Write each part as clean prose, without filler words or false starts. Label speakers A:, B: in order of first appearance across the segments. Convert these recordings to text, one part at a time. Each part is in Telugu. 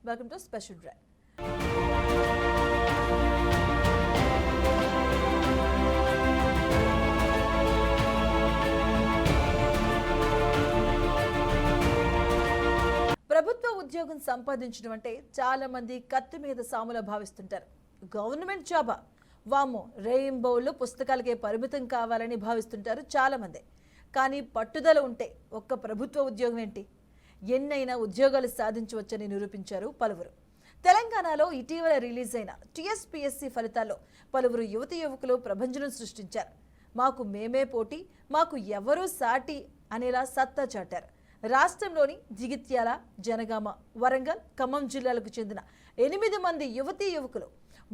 A: Welcome to special drive. ప్రభుత్వ ఉద్యోగం సంపాదించడం అంటే చాలా మంది కత్తి మీద సాములా భావిస్తుంటారు. గవర్నమెంట్ జాబా, వామ్మో రేయింబౌళ్ళు పుస్తకాలకే పరిమితం కావాలని భావిస్తుంటారు చాలా మంది. కానీ పట్టుదల ఉంటే ఒక్క ప్రభుత్వ ఉద్యోగం ఏంటి, ఎన్నైనా ఉద్యోగాలు సాధించవచ్చని నిరూపించారు పలువురు. తెలంగాణలో ఇటీవల రిలీజ్ అయిన టీఎస్పీఎస్సీ ఫలితాల్లో పలువురు యువతి యువకులు ప్రభంజనం సృష్టించారు. మాకు మేమే పోటీ, మాకు ఎవరూ సాటి అనేలా సత్తా చాటారు. రాష్ట్రంలోని జగిత్యాల, జనగామ, వరంగల్, ఖమ్మం జిల్లాలకు చెందిన 8 మంది యువతీ యువకులు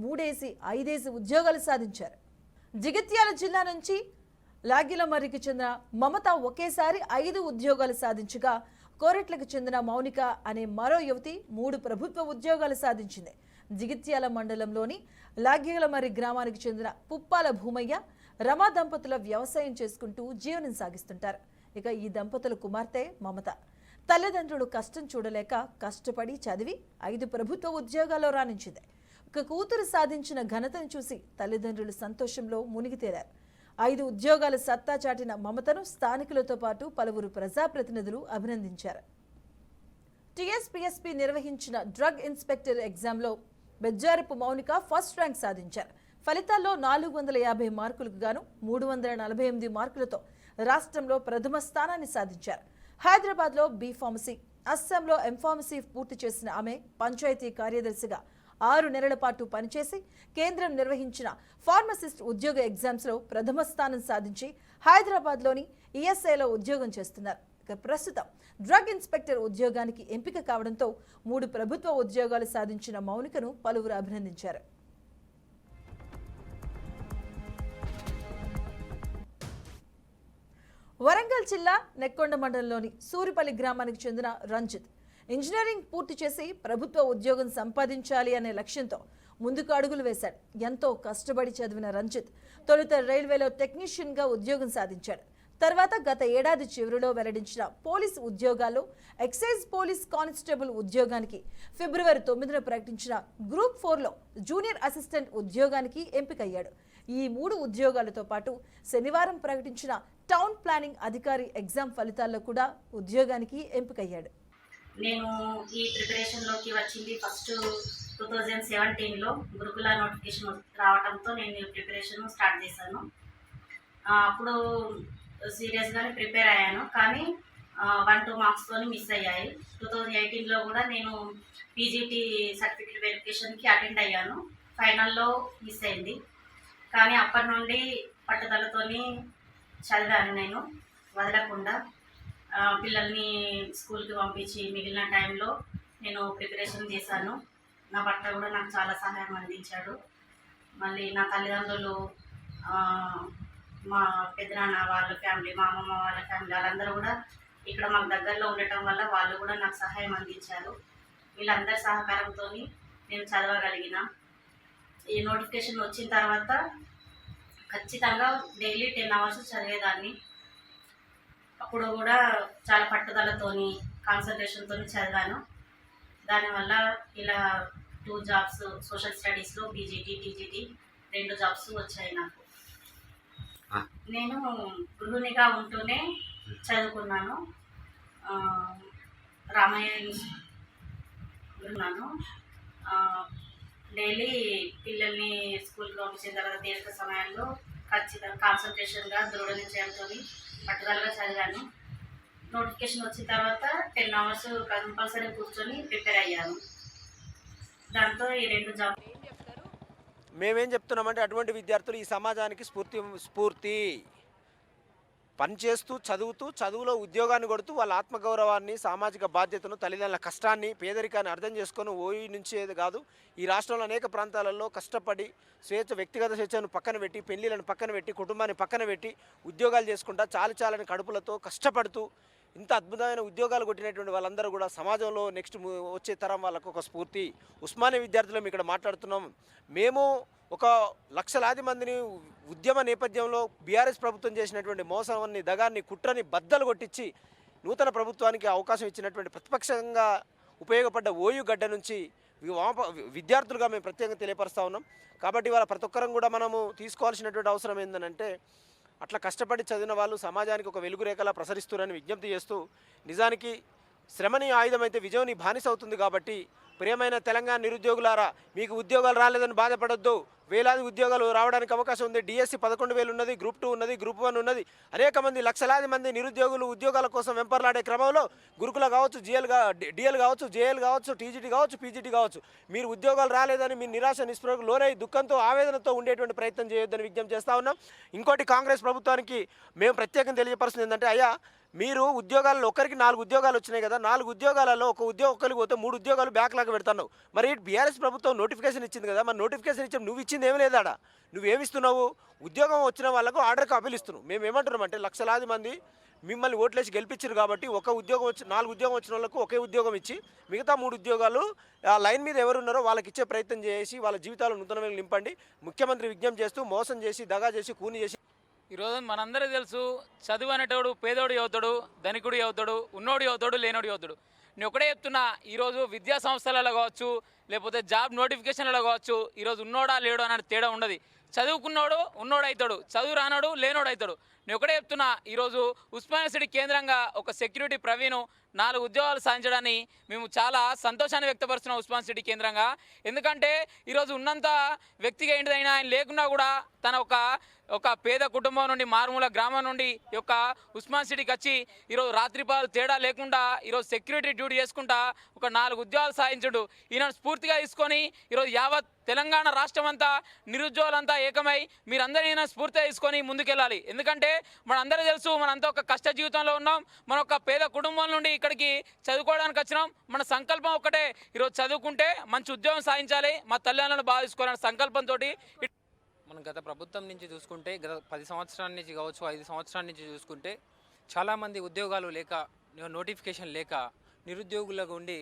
A: 3-5 ఉద్యోగాలు సాధించారు. జగిత్యాల జిల్లా నుంచి లాగిలమర్రికి చెందిన మమత ఒకేసారి 5 ఉద్యోగాలు సాధించగా, కోరెట్లకు చెందిన మౌనిక అనే మరో యువతి 3 ప్రభుత్వ ఉద్యోగాలు సాధించింది. జగిత్యాల మండలంలోని లాగిలమర్రి గ్రామానికి చెందిన పుప్పాల భూమయ్య, రమా దంపతుల వ్యవసాయం చేసుకుంటూ జీవనం సాగిస్తుంటారు. ఇక ఈ దంపతుల కుమార్తె మమత తల్లిదండ్రులు కష్టం చూడలేక కష్టపడి చదివి 5 ప్రభుత్వ ఉద్యోగాల్లో రాణించింది. ఒక కూతురు సాధించిన ఘనతను చూసి తల్లిదండ్రులు సంతోషంలో మునిగి తేలారు. 5 ఉద్యోగాలు సత్తా చాటిన మమతను స్థానికులతో పాటు పలువురు ప్రజాప్రతినిధులు అభినందించారు. టీఎస్పీఎస్పీ నిర్వహించిన డ్రగ్ ఇన్స్పెక్టర్ ఎగ్జామ్లో బెజ్జారపు మౌనిక ఫస్ట్ ర్యాంక్ సాధించారు. ఫలితాల్లో 450 మార్కులకు గాను 348 మార్కులతో రాష్ట్రంలో ప్రథమ స్థానాన్ని సాధించారు. హైదరాబాద్లో బి ఫార్మసీ, అస్సాంలో ఎంఫార్మసీ పూర్తి చేసిన ఆమె పంచాయతీ కార్యదర్శిగా 6 నెలల పాటు పనిచేసి కేంద్రం నిర్వహించిన ఫార్మసిస్ట్ ఉద్యోగ ఎగ్జామ్స్లో ప్రథమ స్థానం సాధించి హైదరాబాద్లోని ఈఎస్ఐలో ఉద్యోగం చేస్తున్నారు. ఇక ప్రస్తుతం డ్రగ్ ఇన్స్పెక్టర్ ఉద్యోగానికి ఎంపిక కావడంతో 3 ప్రభుత్వ ఉద్యోగాలు సాధించిన మౌనికను పలువురు అభినందించారు. వరంగల్ జిల్లా నెక్కొండ మండలంలోని సూరిపల్లి గ్రామానికి చెందిన రంజిత్ ఇంజనీరింగ్ పూర్తి చేసి ప్రభుత్వ ఉద్యోగం సంపాదించాలి అనే లక్ష్యంతో ముందుకు అడుగులు వేశాడు. ఎంతో కష్టపడి చదివిన రంజిత్ తొలుత రైల్వేలో టెక్నీషియన్గా ఉద్యోగం సాధించాడు. తర్వాత గత ఏడాది చివరిలో వెల్లడించిన పోలీసు ఉద్యోగాల్లో ఎక్సైజ్ పోలీస్ కానిస్టేబుల్ ఉద్యోగానికి, ఫిబ్రవరి 9న ప్రకటించిన గ్రూప్ 4లో జూనియర్ అసిస్టెంట్ ఉద్యోగానికి ఎంపికయ్యాడు. ఈ 3 ఉద్యోగాలతో పాటు శనివారం ప్రకటించిన టౌన్ ప్లానింగ్ అధికారి ఎగ్జామ్ ఫలితాల్లో కూడా ఉద్యోగానికి ఎంపికయ్యాడు.
B: నేను ఈ ప్రిపరేషన్లోకి వచ్చింది ఫస్ట్ 2017లో గురుకుల నోటిఫికేషన్ రావడంతో నేను ప్రిపరేషన్ స్టార్ట్ చేశాను. అప్పుడు సీరియస్గానే ప్రిపేర్ అయ్యాను, కానీ 1-2 మార్క్స్తో మిస్ అయ్యాయి. 2018లో కూడా నేను పీజీటీ సర్టిఫికేట్ వెరిఫికేషన్కి అటెండ్ అయ్యాను. ఫైనల్లో మిస్ అయింది, కానీ అప్పటి నుండి పట్టుదలతోని చదివాను. నేను వదలకుండా పిల్లల్ని స్కూల్కి పంపించి మిగిలిన టైంలో నేను ప్రిపరేషన్ చేశాను. నా భర్త కూడా నాకు చాలా సహాయం అందించాడు. మళ్ళీ నా తల్లిదండ్రులు, మా పెద్దనాన్న వాళ్ళ ఫ్యామిలీ, మా అమ్మమ్మ వాళ్ళ ఫ్యామిలీ వాళ్ళందరూ కూడా ఇక్కడ మాకు దగ్గరలో ఉండటం వల్ల వాళ్ళు కూడా నాకు సహాయం అందించారు. వీళ్ళందరి సహకారంతో నేను చదవగలిగిన. ఈ నోటిఫికేషన్ వచ్చిన తర్వాత ఖచ్చితంగా డైలీ 10 అవర్స్ చదివేదాన్ని. అప్పుడు కూడా చాలా పట్టుదలతోని కాన్సన్ట్రేషన్తో చదివాను. దానివల్ల ఇలా 2 జాబ్స్ సోషల్ స్టడీస్లో పీజీటీ, టీజీటీ 2 జాబ్స్ వచ్చాయి నాకు. నేను గృహిణిగా ఉంటూనే చదువుకున్నాను. రామయ్య ఉన్నాను. డైలీ పిల్లల్ని స్కూల్కి పంపించిన తర్వాత తీరిక సమయాల్లో ఖచ్చితంగా కాన్సన్ట్రేషన్గా దృఢ నిశ్చయంతో పట్టుదలగా చదివాను. నోటిఫికేషన్ వచ్చిన తర్వాత 10 అవర్స్ కంపల్సరీ కూర్చొని ప్రిపేర్ అయ్యాను. దాంతో ఈ 2 జాబ్.
C: మేమేం చెప్తున్నామంటే అటువంటి విద్యార్థులు ఈ సమాజానికి స్ఫూర్తి పనిచేస్తూ చదువులో ఉద్యోగాన్ని కొడుతూ వాళ్ళ ఆత్మగౌరవాన్ని, సామాజిక బాధ్యతను, తల్లిదండ్రుల కష్టాన్ని, పేదరికాన్ని అర్థం చేసుకొని ఓయి నుంచేది కాదు. ఈ రాష్ట్రంలో అనేక ప్రాంతాలలో కష్టపడి వ్యక్తిగత స్వేచ్ఛను పక్కన పెట్టి, పెళ్లిలను పక్కన పెట్టి, కుటుంబాన్ని పక్కన పెట్టి ఉద్యోగాలు చేసుకుంటా చాలని కడుపులతో కష్టపడుతూ ఇంత అద్భుతమైన ఉద్యోగాలు కొట్టినటువంటి వాళ్ళందరూ కూడా సమాజంలో నెక్స్ట్ వచ్చే తరం వాళ్ళకు ఒక స్ఫూర్తి. ఉస్మానియా విద్యార్థులం ఇక్కడ మాట్లాడుతున్నాం. మేము ఒక లక్షలాది మందిని ఉద్యమ నేపథ్యంలో బీఆర్ఎస్ ప్రభుత్వం చేసినటువంటి మోసాన్ని, దగాన్ని, కుట్రని బద్దలు కొట్టించి నూతన ప్రభుత్వానికి అవకాశం ఇచ్చినటువంటి ప్రతిపక్షంగా ఉపయోగపడ్డ ఓయూ గడ్డ నుంచి విద్యార్థులుగా మేము ప్రత్యేకంగా తెలియపరుస్తూ ఉన్నాం. కాబట్టి వాళ్ళ ప్రతి ఒక్కరం కూడా మనము తీసుకోవాల్సినటువంటి అవసరం ఏంటంటే అట్లా కష్టపడి చదివిన వాళ్ళు సమాజానికి ఒక వెలుగురేఖలా ప్రసరిస్తున్నారని విజ్ఞప్తి చేస్తూ, నిజానికి శ్రమని ఆయుధం అయితే విజయం నీ బానిస అవుతుంది. కాబట్టి ప్రియమైన తెలంగాణ నిరుద్యోగులారా, మీకు ఉద్యోగాలు రాలేదని బాధపడొద్దు. వేలాది ఉద్యోగాలు రావడానికి అవకాశం ఉంది. డిఎస్సి 11,000 ఉన్నది, గ్రూప్ 2 ఉన్నది, గ్రూప్ 1 ఉన్నది. అనేక మంది లక్షలాది మంది నిరుద్యోగులు ఉద్యోగాల కోసం వెంపర్లాడే క్రమంలో గురుకుల కావచ్చు, డిఎల్ కావచ్చు, జేఎల్ కావచ్చు, టీజీటీ కావచ్చు, పీజీటీ కావచ్చు, మీరు ఉద్యోగాలు రాలేదని మీ నిరాశ నిస్పృహకు లోనై దుఃఖంతో ఆవేదనతో ఉండేటువంటి ప్రయత్నం చేయొద్దని విజ్ఞప్తి చేస్తూ ఉన్నాం. ఇంకోటి, కాంగ్రెస్ ప్రభుత్వానికి మేము ప్రత్యేకంగా తెలియపరుస్తుంది ఏంటంటే, అయ్యా మీరు ఉద్యోగాల్లో ఒకరికి 4 ఉద్యోగాలు వచ్చినాయి కదా, 4 ఉద్యోగాలలో ఒక ఉద్యోగం ఒక్కరికి పోతే 3 ఉద్యోగాలు బ్యాక్లాగ్ పెడతావు. మరి బీఆర్ఎస్ ప్రభుత్వం నోటిఫికేషన్ ఇచ్చింది కదా, మరి నోటిఫికేషన్ ఇచ్చాం, నువ్వు ఇచ్చింది ఏమి లేదాడా? నువ్వేమిస్తున్నావు? ఉద్యోగం వచ్చిన వాళ్ళకు ఆర్డర్ కాపీలు ఇస్తున్నావు. మేము ఏమంటున్నామంటే, లక్షలాది మంది మిమ్మల్ని ఓట్లేసి గెలిపించారు కాబట్టి 4 ఉద్యోగం వచ్చిన వాళ్ళకు ఒకే ఉద్యోగం ఇచ్చి మిగతా 3 ఉద్యోగాలు లైన్ మీద ఎవరున్నారో వాళ్ళకి ఇచ్చే ప్రయత్నం చేసి వాళ్ళ జీవితాలు నూతనంగా నింపండి. ముఖ్యమంత్రి విజ్ఞప్తి చేస్తూ మోసం చేసి, దగా చేసి, కూని చేసి,
D: ఈరోజు మనందరికీ తెలుసు, చదువు అనేటోడు పేదోడు అవుతాడు, ధనికుడు అవుతాడు, ఉన్నోడు అవుతాడు, లేనోడు అవుతాడు. నేను ఒకటే చెప్తున్నా, ఈరోజు విద్యా సంస్థలలో కావచ్చు, లేకపోతే జాబ్ నోటిఫికేషన్లలో కావచ్చు, ఈరోజు ఉన్నోడా లేడో అనే తేడా ఉండదు. చదువుకున్నోడు ఉన్నోడు అవుతాడు, చదువు రానోడు లేనోడు అవుతాడు. నేను ఒకటే చెప్తున్నా, ఈరోజు ఉస్మానియా సిటీ కేంద్రంగా ఒక సెక్యూరిటీ ప్రవీణ్ 4 ఉద్యోగాలు సాధించడాన్ని మేము చాలా సంతోషాన్ని వ్యక్తపరుస్తున్నాం ఉస్మానియా సిటీ కేంద్రంగా. ఎందుకంటే ఈరోజు ఉన్నంత వ్యక్తిగా ఏంటిదైనా ఆయన లేకున్నా కూడా తన ఒక పేద కుటుంబం నుండి, మారుమూల గ్రామం నుండి ఈ యొక్క ఉస్మానియా సిటీకి వచ్చి ఈరోజు రాత్రిపాలు తేడా లేకుండా ఈరోజు సెక్యూరిటీ డ్యూటీ చేసుకుంటా ఒక 4 ఉద్యోగాలు సాధించడు. ఈయన స్ఫూర్తిగా తీసుకొని ఈరోజు యావత్ తెలంగాణ రాష్ట్రం అంతా నిరుద్యోగులంతా ఏకమై మీరందరూ ఈయన స్ఫూర్తిగా తీసుకొని ముందుకెళ్ళాలి. ఎందుకంటే మనందరూ తెలుసు, మనంతా ఒక కష్ట జీవితంలో ఉన్నాం, మన ఒక పేద కుటుంబం నుండి ఇక్కడికి చదువుకోవడానికి వచ్చినాం. మన సంకల్పం ఒకటే, ఈరోజు చదువుకుంటే మంచి ఉద్యోగం సాధించాలి, మా తల్లిదండ్రులను బాగా చూసుకోవాలనే సంకల్పంతో
E: మనం గత ప్రభుత్వం నుంచి చూసుకుంటే, గత 10 సంవత్సరాల నుంచి కావచ్చు, 5 సంవత్సరాల నుంచి చూసుకుంటే చాలామంది ఉద్యోగాలు లేక, నోటిఫికేషన్ లేక నిరుద్యోగులుగా ఉండి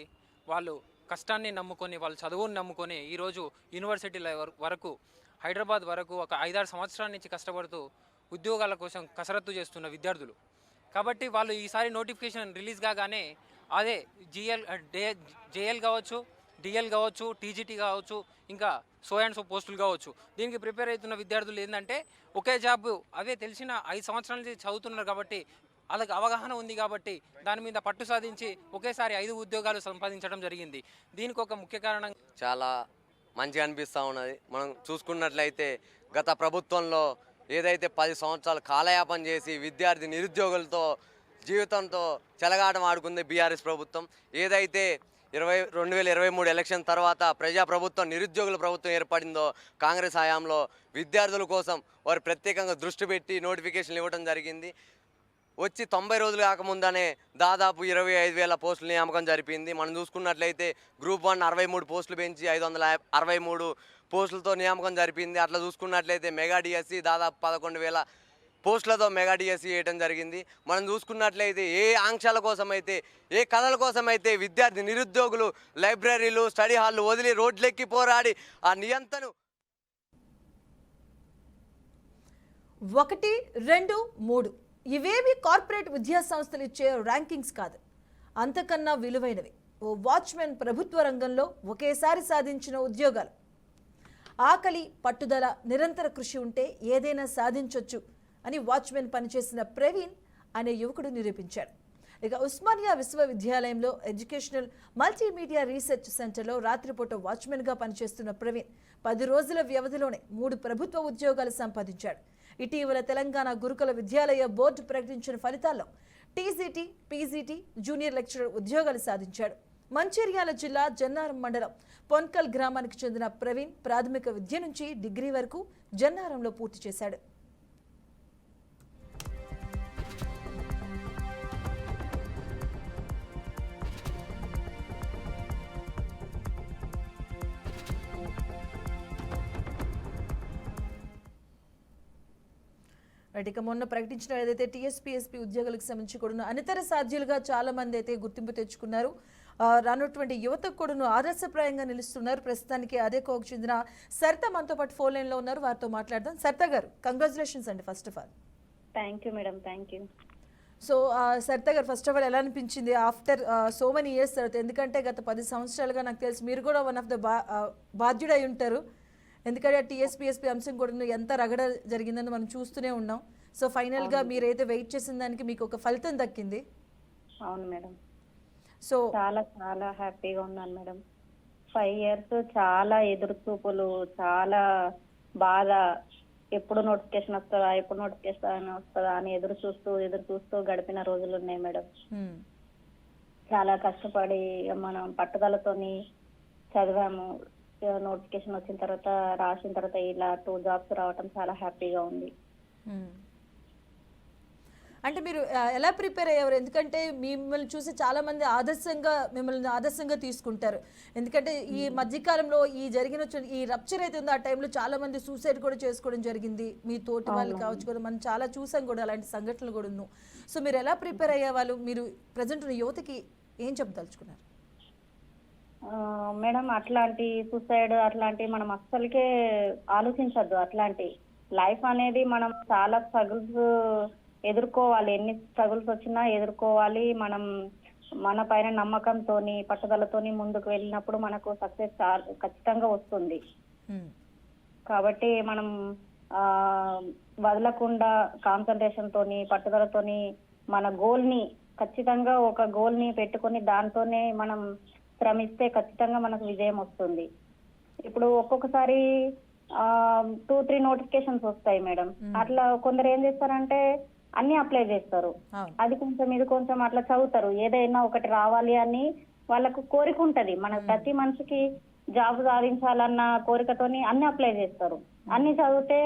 E: వాళ్ళు కష్టాన్ని నమ్ముకొని, వాళ్ళ చదువుని నమ్ముకొని ఈరోజు యూనివర్సిటీల వరకు, హైదరాబాద్ వరకు ఒక 5-6 సంవత్సరాల నుంచి కష్టపడుతూ ఉద్యోగాల కోసం కసరత్తు చేస్తున్న విద్యార్థులు. కాబట్టి వాళ్ళు ఈసారి నోటిఫికేషన్ రిలీజ్ కాగానే అదే జేఎల్ కావచ్చు, డిఎల్ కావచ్చు, టీజీటీ కావచ్చు, ఇంకా సో అండ్ సో పోస్టులు కావచ్చు, దీనికి ప్రిపేర్ అవుతున్న విద్యార్థులు ఏంటంటే ఒకే జాబ్ అవే తెలిసిన 5 సంవత్సరాల నుంచి చదువుతున్నారు కాబట్టి వాళ్ళకి అవగాహన ఉంది కాబట్టి దాని మీద పట్టు సాధించి ఒకేసారి 5 ఉద్యోగాలు సంపాదించడం జరిగింది. దీనికి ఒక ముఖ్య కారణం
F: చాలా మంచిగా అనిపిస్తూ ఉన్నది. మనం చూసుకున్నట్లయితే గత ప్రభుత్వంలో ఏదైతే 10 సంవత్సరాలు కాలయాపన చేసి విద్యార్థి నిరుద్యోగులతో జీవితంతో చెలగాటం ఆడుకుంది బీఆర్ఎస్ ప్రభుత్వం, ఏదైతే 2023 ఎలక్షన్ తర్వాత ప్రజాప్రభుత్వం, నిరుద్యోగుల ప్రభుత్వం ఏర్పడిందో కాంగ్రెస్ హయాంలో విద్యార్థుల కోసం వారు ప్రత్యేకంగా దృష్టి పెట్టి నోటిఫికేషన్లు ఇవ్వడం జరిగింది. వచ్చి 90 రోజులు కాకముందనే దాదాపు 25,000 పోస్టుల నియామకం జరిపింది. మనం చూసుకున్నట్లయితే గ్రూప్ 1 63 పోస్టులు పెంచి 563 పోస్టులతో నియామకం జరిపింది. అట్లా చూసుకున్నట్లయితే మెగా డిఎస్సి దాదాపు 11,000 పోస్టులతో మెగా డిఎస్సి చేయడం జరిగింది. మనం చూసుకున్నట్లయితే ఏ ఆంక్షల కోసమైతే, ఏ కళల కోసమైతే విద్యార్థి నిరుద్యోగులు లైబ్రరీలు, స్టడీ హాళ్ళు వదిలి రోడ్లెక్కి పోరాడి ఆ నియంత్రణ
A: 1, 2, 3 ఇవేవి కార్పొరేట్ విద్యా సంస్థలు ఇచ్చే ర్యాంకింగ్స్ కాదు, అంతకన్నా విలువైనవి. ఓ వాచ్మెన్ ప్రభుత్వ రంగంలో ఒకేసారి సాధించిన ఉద్యోగాలు. ఆకలి, పట్టుదల, నిరంతర కృషి ఉంటే ఏదైనా సాధించొచ్చు అని వాచ్మెన్ పనిచేసిన ప్రవీణ్ అనే యువకుడు నిరూపించాడు. ఇక ఉస్మానియా విశ్వవిద్యాలయంలో ఎడ్యుకేషనల్ మల్టీమీడియా రీసెర్చ్ సెంటర్లో రాత్రిపూట వాచ్మెన్గా పనిచేస్తున్న ప్రవీణ్ 10 రోజుల వ్యవధిలోనే 3 ప్రభుత్వ ఉద్యోగాలు సంపాదించాడు. ఇటీవల తెలంగాణ గురుకుల విద్యాలయ బోర్డు ప్రకటించిన ఫలితాల్లో టీజీటీ, పీజీటీ, జూనియర్ లెక్చరర్ ఉద్యోగాలు సాధించాడు. మంచిర్యాల జిల్లా జన్నారం మండలం పొన్కల్ గ్రామానికి చెందిన ప్రవీణ్ ప్రాథమిక విద్య నుంచి డిగ్రీ వరకు జన్నారంలో పూర్తి చేశాడు. ఇక మొన్న ప్రకటించిన ఏదైతే టీఎస్పీఎస్పీ ఉద్యోగులకు సంబంధించి కూడా అనితర సాధ్యులుగా చాలా మంది అయితే గుర్తింపు తెచ్చుకున్నారు. రానున్నటువంటి యువతకు కూడా ఆదర్శప్రాయంగా నిలుస్తున్నారు. ప్రస్తుతానికి అదే కోకు చెందిన సరిత మనతో పాటు ఫోన్ లైన్లో ఉన్నారు, వారితో మాట్లాడదాం. సరిత గారు, కంగ్రాచులేషన్స్ అండి first of all.
G: Thank you madam, thank you.
A: So Saritha గారు, ఫస్ట్ ఆఫ్ ఆల్ ఎలా అనిపించింది ఆఫ్టర్ సో మెనీ ఇయర్స్ తర్వాత? ఎందుకంటే గత 10 సంవత్సరాలుగా నాకు తెలిసి మీరు కూడా వన్ ఆఫ్ ద బాధ్యుడై ఉంటారు. ఎందుకంటే టీఎస్పీఎస్పీ అంశం కూడా ఎంత రగడ జరిగిందని మనం చూస్తూనే ఉన్నాం. సో ఫైనల్గా మీరైతే వెయిట్ చేసిన దానికి మీకు ఒక ఫలితం దక్కింది.
G: అవును మేడం,
A: సో
G: చాలా చాలా హ్యాపీగా ఉన్నాను మేడం. 5 years చాలా ఎదురు చూపులు, చాలా బాధ. ఎప్పుడు నోటిఫికేషన్ వస్తుందా అని ఎదురు చూస్తూ గడిపిన రోజులు ఉన్నాయి మేడం. చాలా కష్టపడి మనం పట్టుదలతోని చదివాము. నోటిఫికేషన్ వచ్చిన తర్వాత, రాసిన తర్వాత ఇలా 2 jobs రావటం చాలా హ్యాపీగా ఉంది.
A: అంటే మీరు ఎలా ప్రిపేర్ అయ్యేవారు? ఎందుకంటే మిమ్మల్ని చూసి చాలా మంది మిమ్మల్ని ఆదర్శంగా తీసుకుంటారు. ఎందుకంటే ఈ మధ్యకాలంలో ఈ రప్చర్ అయితే ఉందో ఆ టైంలో చాలా మంది సూసైడ్ కూడా చేసుకోవడం జరిగింది. మీ తోటి వాళ్ళు కావచ్చు కూడా, మనం చాలా చూసాం కూడా అలాంటి సంఘటనలు కూడా ఉన్నాం. సో మీరు ఎలా ప్రిపేర్ అయ్యేవాళ్ళు? మీరు ప్రజెంట్ ఉన్న యువతకి ఏం చెప్పదలుచుకున్నారు?
G: మేడం, అట్లాంటి సూసైడ్ అట్లాంటి మనం అస్సలకే ఆలోచించద్దు. అట్లాంటి లైఫ్ అనేది మనం చాలా స్ట్రగుల్స్ ఎదుర్కోవాలి. ఎన్ని స్ట్రగుల్స్ వచ్చినా ఎదుర్కోవాలి. మనం మన పైన నమ్మకంతోని, పట్టుదలతోని ముందుకు వెళ్ళినప్పుడు మనకు సక్సెస్ ఖచ్చితంగా వస్తుంది. కాబట్టి మనం వదలకుండా కాన్సన్ట్రేషన్ తోని, పట్టుదలతోని మన గోల్ని ఖచ్చితంగా ఒక గోల్ని పెట్టుకొని దాంతోనే మనం శ్రమిస్తే ఖచ్చితంగా మనకు విజయం వస్తుంది. ఇప్పుడు ఒక్కొక్కసారి 2-3 నోటిఫికేషన్స్ వస్తాయి మేడం. అట్లా కొందరు ఏం చేస్తారంటే అన్ని అప్లై చేస్తారు. అది కొంచెం ఇది కొంచెం అట్లా చదువుతారు. ఏదైనా ఒకటి రావాలి అని వాళ్ళకు కోరిక ఉంటది. మన ప్రతి మనిషికి జాబ్ సాధించాలన్న కోరికతోని అన్ని అప్లై చేస్తారు. అన్ని చదివితే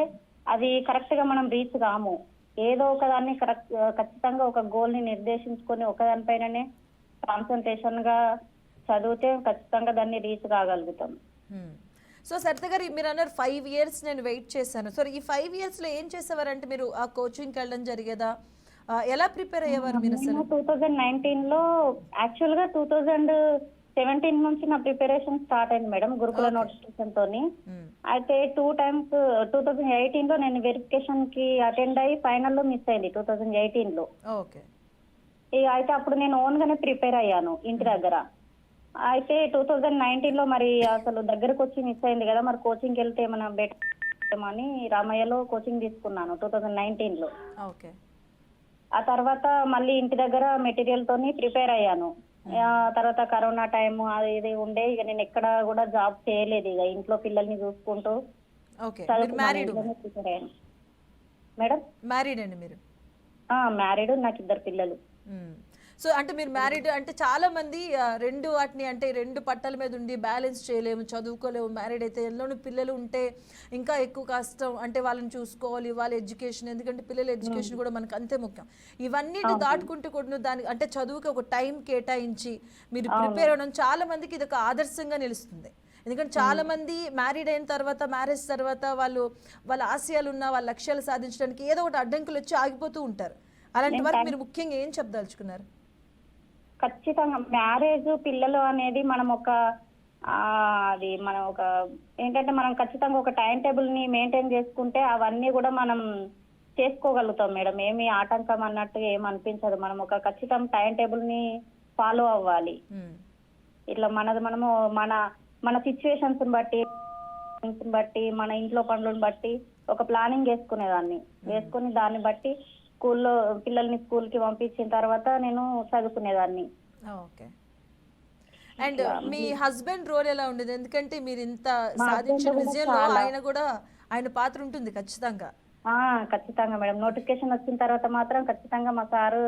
G: అది కరెక్ట్ గా మనం రీచ్ కాము. ఏదో ఒకదాన్ని ఖచ్చితంగా ఒక గోల్ ని నిర్దేశించుకొని ఒకదానిపైననే కాన్సన్ట్రేషన్ గా చదివితే ఖచ్చితంగా దాన్ని రీచ్ కాగలుగుతాం.
A: సో సరిత గారు, మీరు అన్నారు 5 years నేను వెయిట్ చేశాను. సో ఈ 5 yearsలో ఏం చేసేవారంటే మీరు ఆ కోచింగ్కి వెళ్ళడం జరిగేదా? ఎలా ప్రిపేర్ అయ్యేవారు మీరు అసలు?
G: 2019లో యాక్చువల్ గా 2017 నుంచి నా ప్రిపరేషన్ స్టార్ట్ అయింది మేడం, గురుకుల నోటిఫికేషన్ తోని. అయితే 2 times 2018లో నేను వెరిఫికేషన్ కి అటెండ్ అయ్యి ఫైనల్ లో మిస్ అయింది 2018లో.
A: ఓకే.
G: అయితే అప్పుడు నేను ఓన్ గానే ప్రిపేర్ అయ్యాను ఇంటి దగ్గర. అయితే 2019లో మరి అసలు దగ్గరకు వచ్చి మిస్ అయింది కదా, మరి కోచింగ్ వెళ్తే ఏమైనా బెటర్ అని రామయ్యలో కోచింగ్ తీసుకున్నాను 2019లో.
A: ఓకే.
G: ఆ తర్వాత మళ్ళీ ఇంటి దగ్గర మెటీరియల్ తోని ప్రిపేర్ అయ్యాను. తర్వాత కరోనా టైం అది ఇది ఉండే, ఇక నేను ఎక్కడ కూడా జాబ్ చేయలేదు. ఇక ఇంట్లో పిల్లల్ని చూసుకుంటూ ప్రిపేర్ అయ్యాను. మేడం
A: మ్యారీడ్ అండి మీరు?
G: మ్యారీడ్, నాకు 2 పిల్లలు.
A: సో అంటే మీరు మ్యారీడ్ అంటే చాలా మంది రెండు పట్టాల మీద ఉండి బ్యాలెన్స్ చేయలేము, చదువుకోలేము. మ్యారీడ్ అయితే ఎల్లోనూ పిల్లలు ఉంటే ఇంకా ఎక్కువ కష్టం. అంటే వాళ్ళని చూసుకోవాలి, వాళ్ళ ఎడ్యుకేషన్, ఎందుకంటే పిల్లల ఎడ్యుకేషన్ కూడా మనకు అంతే ముఖ్యం. ఇవన్నీ దాటుకుంటూ కూడా దానికి అంటే చదువుకి ఒక టైం కేటాయించి మీరు ప్రిపేర్ అవ్వడం చాలా మందికి ఇది ఒక ఆదర్శంగా నిలుస్తుంది. ఎందుకంటే చాలా మంది మ్యారీడ్ అయిన తర్వాత, మ్యారేజ్ తర్వాత వాళ్ళ ఆశయాలు ఉన్న వాళ్ళ లక్ష్యాలు సాధించడానికి ఏదో ఒకటి అడ్డంకులు వచ్చి ఆగిపోతూ ఉంటారు. అలాంటి వరకు మీరు ముఖ్యంగా ఏం చెప్పదలుచుకున్నారు?
G: ఖచ్చితంగా మ్యారేజ్, పిల్లలు అనేది మనం ఒక ఏంటంటే మనం ఖచ్చితంగా ఒక టైం టేబుల్ ని మెయింటైన్ చేసుకుంటే అవన్నీ కూడా మనం చేసుకోగలుగుతాం మేడం. ఏమి ఆటంకం అన్నట్టు ఏం అనిపించదు. మనం ఒక ఖచ్చితంగా టైం టేబుల్ ని ఫాలో అవ్వాలి. ఇట్లా మనము మన సిచ్యువేషన్స్ బట్టి మన ఇంట్లో పనులను బట్టి ఒక ప్లానింగ్ వేసుకుని దాన్ని బట్టి స్కూల్లో పిల్లల్ని స్కూల్కి పంపించిన తర్వాత నేను చదువుకునేదాన్ని.
A: ఓకే. అండ్ మీ హస్బెండ్ రోల్ ఎలా ఉండేది? ఎందుకంటే మీరు ఇంత సాధించిన విజయంలో ఆయన పాత్ర ఉంటుంది ఖచ్చితంగా.
G: ఖచ్చితంగా మేడం. నోటిఫికేషన్ వచ్చిన తర్వాత మాత్రం ఖచ్చితంగా మా సారు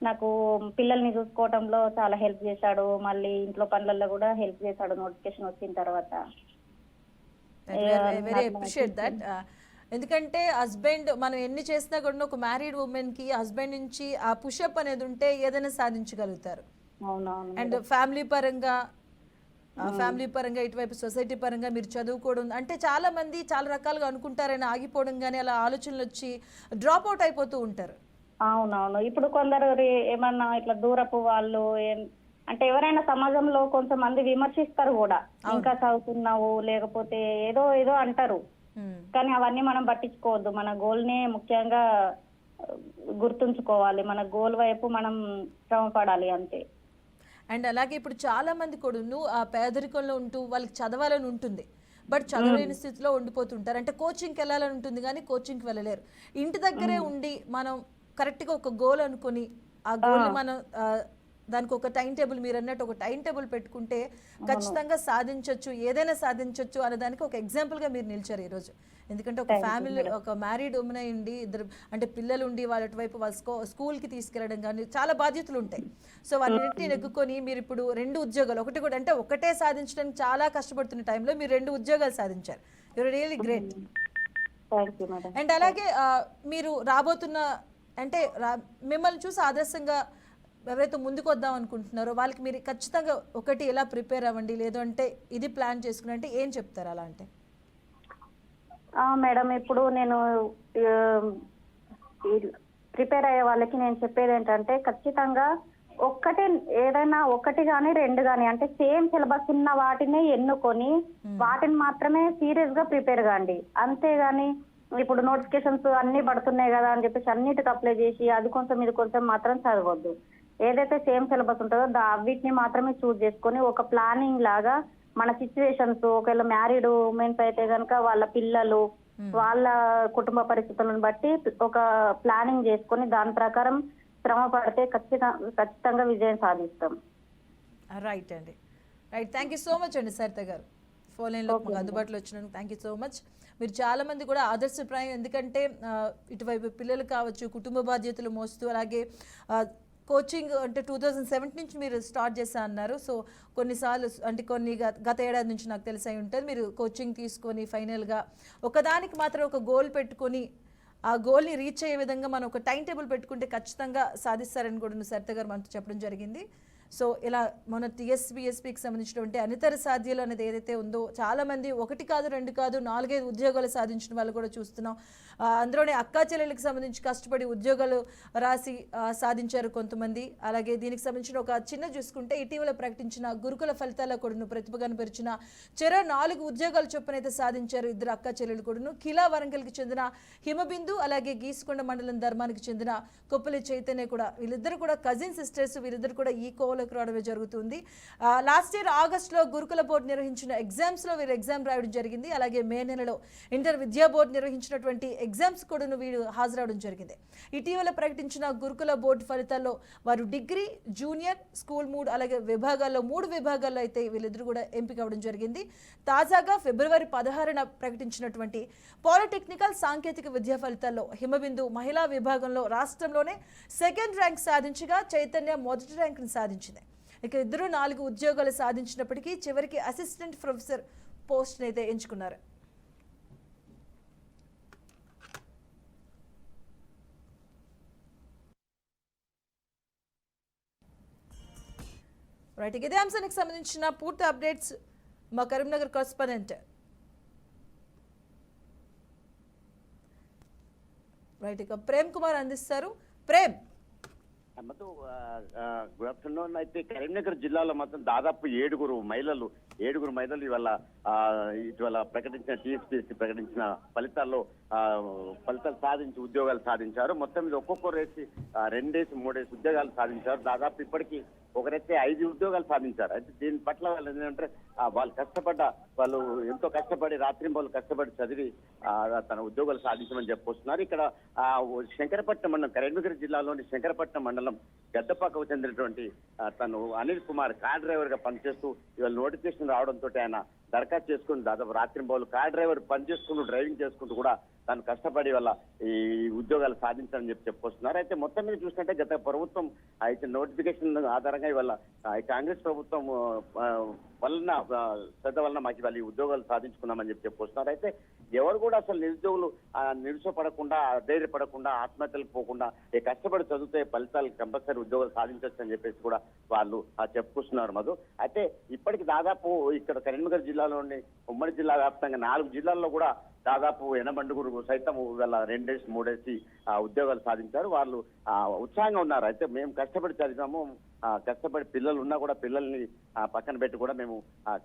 G: నాకు పిల్లల్ని చూసుకోవడంలో చాలా హెల్ప్ చేశాడు. మళ్ళీ ఇంట్లో పనులలో కూడా హెల్ప్ చేశాడు నోటిఫికేషన్ వచ్చిన తర్వాత.
A: Very appreciate that. ఎందుకంటే హస్బెండ్ మనం ఎన్ని చేసినా కూడా ఒక మ్యారీడ్ ఉమెన్కి హస్బెండ్ నుంచి ఆ పుషప్ అనేది ఉంటే ఏదైనా సాధించగలుగుతారు. అండ్ ఫ్యామిలీ పరంగా ఇటువైపు సొసైటీ పరంగా మీరు చదువుకోవడం అంటే చాలా మంది చాలా రకాలుగా అనుకుంటారని ఆగిపోవడం కానీ అలా ఆలోచనలు వచ్చి డ్రాప్ అవుట్ అయిపోతూ ఉంటారు.
G: అవునవును. ఇప్పుడు కొందరు ఏమన్నా ఇట్లా దూరపు వాళ్ళు అంటే ఎవరైనా సమాజంలో కొంతమంది విమర్శిస్తారు కూడా, ఇంకా చదువుతున్నావు లేకపోతే ఏదో అంటారు. కానీ అవన్నీ మనం పట్టించుకోవద్దు. మన గోల్ నే ముఖ్యంగా గుర్తుంచుకోవాలి. మన గోల్ వైపు మనం శ్రమ పడాలి అంతే.
A: అండ్ అలాగే ఇప్పుడు చాలా మంది కూడాను ఆ పేదరికంలో ఉంటూ వాళ్ళకి చదవాలని ఉంటుంది, బట్ చదవలేని స్థితిలో ఉండిపోతుంటారు. అంటే కోచింగ్కి వెళ్ళాలని ఉంటుంది కానీ కోచింగ్కి వెళ్ళలేరు. ఇంటి దగ్గరే ఉండి మనం కరెక్ట్గా ఒక గోల్ అనుకొని ఆ గోల్ని మనం దానికి ఒక టైం టేబుల్, మీరు అన్నట్టు ఒక టైం టేబుల్ పెట్టుకుంటే ఖచ్చితంగా సాధించవచ్చు, ఏదైనా సాధించవచ్చు అనే దానికి ఒక ఎగ్జాంపుల్గా మీరు నిలిచారు ఈరోజు. ఎందుకంటే ఒక ఫ్యామిలీ, ఒక మ్యారీడ్ ఉమెన్ అయి ఉండి ఇద్దరు అంటే పిల్లలు ఉండి వాళ్ళ వైపు వాళ్ళ స్కూల్కి తీసుకెళ్ళడం కానీ చాలా బాధ్యతలు ఉంటాయి. సో వాటిని నెగ్గుకొని మీరు ఇప్పుడు 2 ఉద్యోగాలు, ఒకటి కూడా అంటే ఒకటే సాధించడానికి చాలా కష్టపడుతున్న టైంలో మీరు 2 ఉద్యోగాలు సాధించారు. You're really great. అండ్ అలాగే మీరు రాబోతున్న అంటే మిమ్మల్ని చూసి ఆదర్శంగా ఎవరైతే ముందుకు వద్దాం అనుకుంటున్నారో వాళ్ళకి మీరు ఖచ్చితంగా ఒకటి ఎలా ప్రిపేర్ అవ్వండి, లేదు అంటే ఇది ప్లాన్ చేసుకుని అంటే ఏం చెప్తారు అలా అంటే?
G: మేడం, ఇప్పుడు నేను ప్రిపేర్ అయ్యే వాళ్ళకి నేను చెప్పేది ఏంటంటే ఖచ్చితంగా ఏదైనా ఒకటి కానీ 2 కానీ అంటే సేమ్ సిలబస్ ఉన్న వాటిని ఎన్నుకొని వాటిని మాత్రమే సీరియస్ గా ప్రిపేర్ కాండి. అంతేగాని ఇప్పుడు నోటిఫికేషన్స్ అన్ని పడుతున్నాయి కదా అని చెప్పేసి అన్నిటికి అప్లై చేసి అది కొంచెం ఇది కొంచెం మాత్రం చదవద్దు. ఏదైతే సేమ్ సిలబస్ ఉంటుందో వీటిని మాత్రమే చూస్ చేసుకొని ఒక ప్లానింగ్ లాగా మన సిచ్యువేషన్స్, ఒకవేళ మ్యారీడ్ ఉమెన్స్ అయితే కనుక వాళ్ళ పిల్లలు వాళ్ళ కుటుంబ పరిస్థితులను బట్టి ఒక ప్లానింగ్ చేసుకొని దాని ప్రకారం శ్రమ పడితే ఖచ్చితంగా విజయం సాధిస్తాం.
A: రైట్ అండి, right. Thank you so much అండి సరిత గారు, ఫోన్ లైన్లో మాకు అందుబాటులో వచ్చినందుకు థ్యాంక్ యూ సో మచ్. మీరు చాలామంది కూడా ఆదర్శప్రాయం, ఎందుకంటే ఇటువైపు పిల్లలు కావచ్చు, కుటుంబ బాధ్యతలు మోస్తూ, అలాగే కోచింగ్ అంటే 2007 నుంచి మీరు స్టార్ట్ చేశా అన్నారు. సో కొన్నిసార్లు అంటే గత ఏడాది నుంచి నాకు తెలిసి ఉంటుంది మీరు కోచింగ్ తీసుకొని ఫైనల్గా ఒకదానికి మాత్రం ఒక గోల్ పెట్టుకొని ఆ గోల్ని రీచ్ అయ్యే విధంగా మనం ఒక టైం టేబుల్ పెట్టుకుంటే ఖచ్చితంగా సాధిస్తారని కూడా సరిత గారు మనతో చెప్పడం జరిగింది. సో ఇలా మన టీఎస్పీఎస్పీకి సంబంధించినటువంటి అనితర సాధ్యాలు అనేది ఏదైతే ఉందో చాలామంది 1 కాదు 2 కాదు 4-5 ఉద్యోగాలు సాధించిన వాళ్ళు కూడా చూస్తున్నాం. అందులోనే అక్కా చెల్లెళ్ళకి సంబంధించి కష్టపడి ఉద్యోగాలు రాసి సాధించారు కొంతమంది. అలాగే దీనికి సంబంధించిన ఒక చిన్న చూసుకుంటే ఇటీవల ప్రకటించిన గురుకుల ఫలితాల్లో కూడాను ప్రతిభ కనపరిచిన 4 ఉద్యోగాలు చొప్పున అయితే సాధించారు 2 అక్కా చెల్లెలు కూడాను. కిలా వరంగల్కి చెందిన హిమబిందు, అలాగే గీసుకొండ మండలం ధర్మానికి చెందిన కొప్పలి చైతన్య కూడా, వీళ్ళిద్దరు కూడా కజిన్ సిస్టర్స్. వీళ్ళిద్దరు కూడా ఈ కోవలోకి రావడమే జరుగుతుంది. లాస్ట్ ఇయర్ ఆగస్టులో గురుకుల బోర్డు నిర్వహించిన ఎగ్జామ్స్లో వీరు ఎగ్జామ్ రాయడం జరిగింది. అలాగే మే నెలలో ఇంటర్ విద్యా బోర్డు నిర్వహించినటువంటి ఎగ్జామ్స్ కూడా వీరు హాజరవడం జరిగింది. ఇటీవల ప్రకటించిన గురుకుల బోర్డు ఫలితాల్లో వారు డిగ్రీ, జూనియర్, స్కూల్ 3 అలాగే విభాగాల్లో 3 విభాగాల్లో అయితే వీళ్ళిద్దరు కూడా ఎంపిక అవ్వడం జరిగింది. తాజాగా ఫిబ్రవరి 16న ప్రకటించినటువంటి పాలిటెక్నికల్ సాంకేతిక విద్యా ఫలితాల్లో హిమబిందు మహిళా విభాగంలో రాష్ట్రంలోనే 2nd ర్యాంక్ సాధించగా చైతన్య మొదటి ర్యాంకును సాధించింది. ఇక ఇద్దరు 4 ఉద్యోగాలు సాధించినప్పటికీ చివరికి అసిస్టెంట్ ప్రొఫెసర్ పోస్ట్ అయితే ఎంచుకున్నారు. రైట్, ఇదే అంశానికి సంబంధించిన పూర్తి అప్డేట్స్ మా కరీంనగర్ కరెస్పాండెంట్ రైట్ ఇక ప్రేమ్ కుమార్ అందిస్తారు. ప్రేమ్.
H: Good afternoon. అయితే కరీంనగర్ జిల్లాలో మాత్రం దాదాపు 7 మహిళలు ఇటీవల ప్రకటించిన టీఎస్పీఎస్సీ ప్రకటించిన ఫలితాలు సాధించి ఉద్యోగాలు సాధించారు. మొత్తం మీద ఒక్కొక్కరు వేసి 2 3 ఉద్యోగాలు సాధించారు. దాదాపు ఇప్పటికీ ఒకరైతే 5 ఉద్యోగాలు సాధించారు. అయితే దీని పట్ల వాళ్ళు ఏంటంటే వాళ్ళు ఎంతో కష్టపడి రాత్రింబోలు కష్టపడి చదివి తన ఉద్యోగాలు సాధించమని చెప్పొస్తున్నారు. ఇక్కడ శంకరపట్నం మండలం, కరీంనగర్ జిల్లాలోని శంకరపట్నం మండలం గద్దపాకకు చెందినటువంటి తను అనిల్ కుమార్ కార్ డ్రైవర్ గా పనిచేస్తూ ఇవాళ నోటిఫికేషన్ రావడంతో ఆయన దరఖాస్తు చేసుకుని దాదాపు రాత్రింబోలు కార్ డ్రైవర్ పనిచేసుకుంటూ డ్రైవింగ్ చేసుకుంటూ కూడా తను కష్టపడి వల్ల ఈ ఉద్యోగాలు సాధించాలని చెప్పొస్తున్నారు. అయితే మొత్తం మీద చూసినట్టే గత ప్రభుత్వం అయితే నోటిఫికేషన్ ఆధారంగా ఇవాళ కాంగ్రెస్ ప్రభుత్వం శ్రద్ధ వలన మాకు ఇవాళ ఈ ఉద్యోగాలు సాధించుకున్నామని చెప్పొస్తున్నారు. అయితే ఎవరు కూడా అసలు నిరుద్యోగులు నిరుసపడకుండా, ధైర్యపడకుండా, ఆత్మహత్యలకు పోకుండా కష్టపడి చదివితే ఫలితాలు కంపల్సరీ ఉద్యోగాలు సాధించవచ్చు అని చెప్పేసి కూడా వాళ్ళు చెప్పుకొస్తున్నారు మధు. అయితే ఇప్పటికి దాదాపు ఇక్కడ కరీంనగర్ జిల్లాలోని ఉమ్మడి జిల్లా వ్యాప్తంగా 4 జిల్లాల్లో కూడా దాదాపు ఎనమండుగురు సైతం ఇవాళ 2 3 ఉద్యోగాలు సాధించారు. వాళ్ళు ఉత్సాహంగా ఉన్నారు. అయితే మేము కష్టపడి చదివాము, కష్టపడి పిల్లలు ఉన్నా కూడా పిల్లల్ని పక్కన పెట్టి కూడా మేము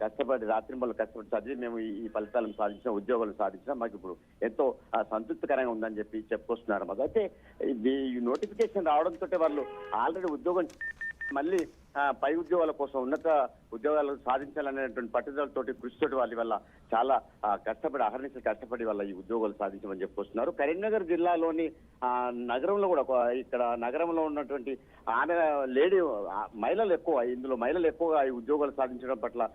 H: కష్టపడి రాత్రింబళ్ళు కష్టపడి చదివి మేము ఈ ఫలితాలను సాధించిన ఉద్యోగాలు సాధించినా మాకు ఇప్పుడు ఎంతో సంతృప్తికరంగా ఉందని చెప్పి చెప్పుకొస్తున్నారు. మాకు అయితే ఈ నోటిఫికేషన్ రావడంతో వాళ్ళు ఆల్రెడీ ఉద్యోగం మళ్ళీ పై ఉద్యోగాల కోసం ఉన్నత ఉద్యోగాలు సాధించాలనేటువంటి పట్టుదలతోటి కృషితోటి వాళ్ళ వల్ల చాలా కష్టపడి అహర్నిశలు కష్టపడి వాళ్ళ ఈ ఉద్యోగాలు సాధించమని చెప్పుకొస్తున్నారు. కరీంనగర్ జిల్లాలోని నగరంలో కూడా ఇక్కడ నగరంలో ఉన్నటువంటి లేడీ మహిళలు ఎక్కువ, ఇందులో మహిళలు ఎక్కువగా ఈ ఉద్యోగాలు సాధించడం పట్ల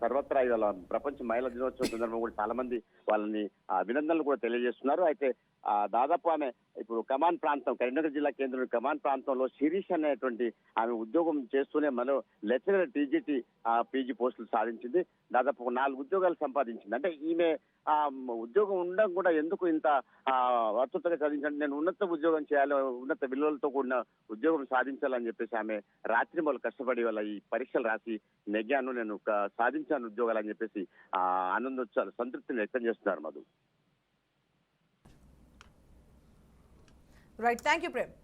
H: సర్వత్రా ఇవాళ ప్రపంచ మహిళా దినోత్సవం సందర్భంగా కూడా చాలా మంది వాళ్ళని అభినందనలు కూడా తెలియజేస్తున్నారు. అయితే దాదాపు ఆమె ఇప్పుడు కమాన్ ప్రాంతం, కరీంనగర్ జిల్లా కేంద్రంలో కమాన్ ప్రాంతంలో శిరీష్ అనేటువంటి ఆమె ఉద్యోగం చేస్తూనే మరో లెక్చరర్ టీజీటీ పీజీ పోస్టులు సాధించింది. దాదాపు 4 ఉద్యోగాలు సంపాదించింది. అంటే ఈమె ఉద్యోగం ఉండడం కూడా ఎందుకు ఇంత వర్తుతగా సాధించండి, నేను ఉన్నత ఉద్యోగం చేయాలి, ఉన్నత విలువలతో కూడిన ఉద్యోగం సాధించాలని చెప్పేసి ఆమె రాత్రి మొదలు కష్టపడి వాళ్ళ ఈ పరీక్షలు రాసి నెగ్గాను, నేను సాధించాను ఉద్యోగాలు అని చెప్పేసి ఆనందోత్సాహాలు సంతృప్తిని వ్యక్తం చేస్తున్నారు. Madhu.
A: Right, thank you Prem.